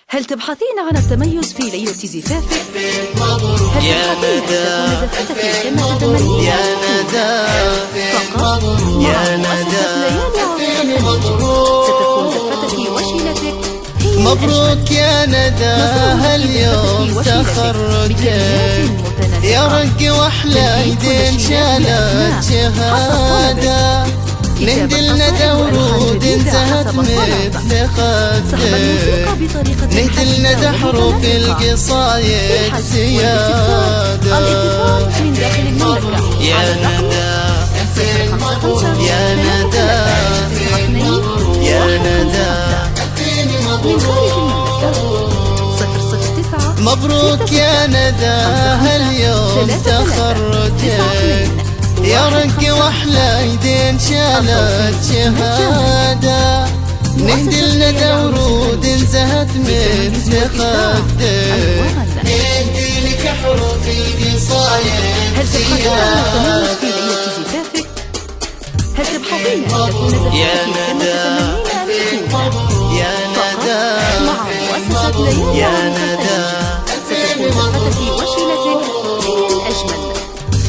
هل تبحثين عن التميز في ليلة زفافك؟ هل يا ندى كما تتمنين يا ندى فقط يا مع ندى مؤسسة ليالي عظيمة ستكون زفتك وشيلتك هي مبروك يا ندى هاليوم تخرجك يا رق واحلى ايدين شالت شهادة نهدي لنا ورود انتهت مثل خدك نهدي لنا حروف القصايد زيادة من داخل المملكة يا ندى يا ندى يا ندى من خارج المملكة 009 مبروك يا ندى هاليوم تخرجك يا رق واحلى ايدين شالت شهادة نهدي لنا ورود انزهت مثل خدك نهدي لك حروف القصايد هل تبحثين عن التميز في ليلة زفافك؟ هل تبحثين أن تكون زفافك يا كما ندى تتمنين أن تكون؟ يا ندى مع مؤسسة ليالي يا عظيمة ندى ستكون زفتك وشيلتك هي الأجمل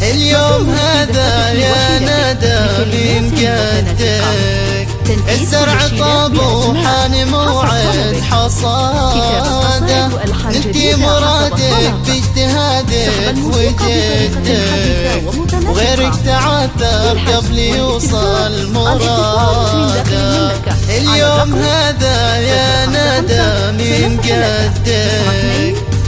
اليوم هذا يا ندى من قدك الزرع طاب وحان موعد حصاده نلتي مرادك باجتهادك وجدك وغيرك تعثر قبل يوصل مراده اليوم هذا يا ندى من قدك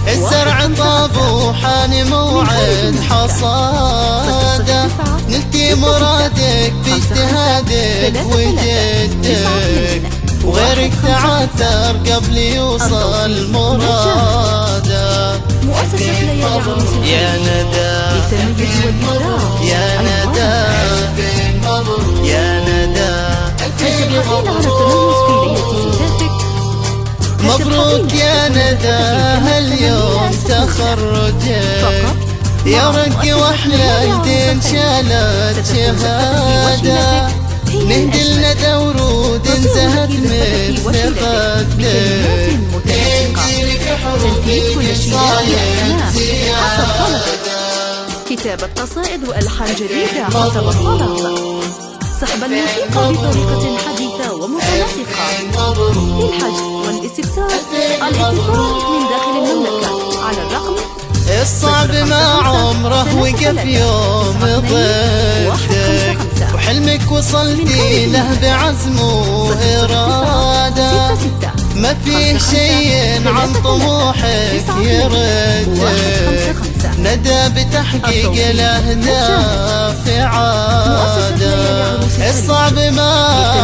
الزرع طاب وحان موعد حصاده نلتي مرادك باجتهادك وجدك وغيرك تعثر قبل يوصل مراده مؤسسة ليالي عظيمة يا ندى للتميز والإبداع يا ندى يا ندى هل تبحثين عن التميز في ليلة زفافك؟ مبروك يا ندى هاليوم تخرجك يا رق واحلى ايدين شالت شهادة نهدي لنا ورود انزهت مثل خدك نهدي لك حروف القصايد زيادة كتابة قصائد وألحان جديدة حسب الطلب سحب الموسيقى بطريقة حديثة ومتناسقة للحجز والاستفسار الاتصال من داخل المملكة على الرقم الصعب ما عمره وقف يوم ضدك وحلمك وصلتي له بعزم وإرادة ما فيه شيء عن طموحك يردك ندى بتحقيق الأهداف عادة الصعب ما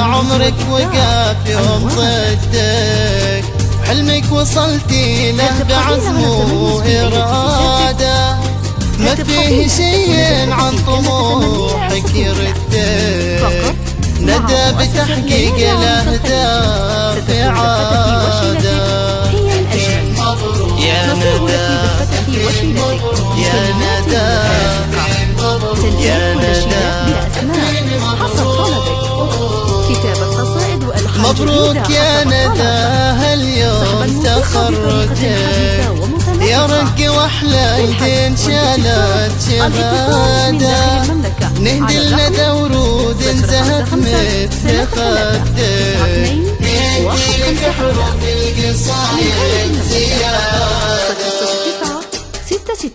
عمرك وقف يوم ضدك حلمك وصلتي له بعزم وإرادة ما فيه شيء عن طموحك يردك ندى بتحقيق الأهداف عادة هي الأجمل يا ندى يا ندى يا ندى حسب طلبك كتابة قصائد وألحان مبروك يا ندى هاليوم تخرجك يا رق واحلى ايدين شالت شهادة نهدي لنا ورود انزهت مثل خدك نهدي لك حروف القصايد زيادة 009 66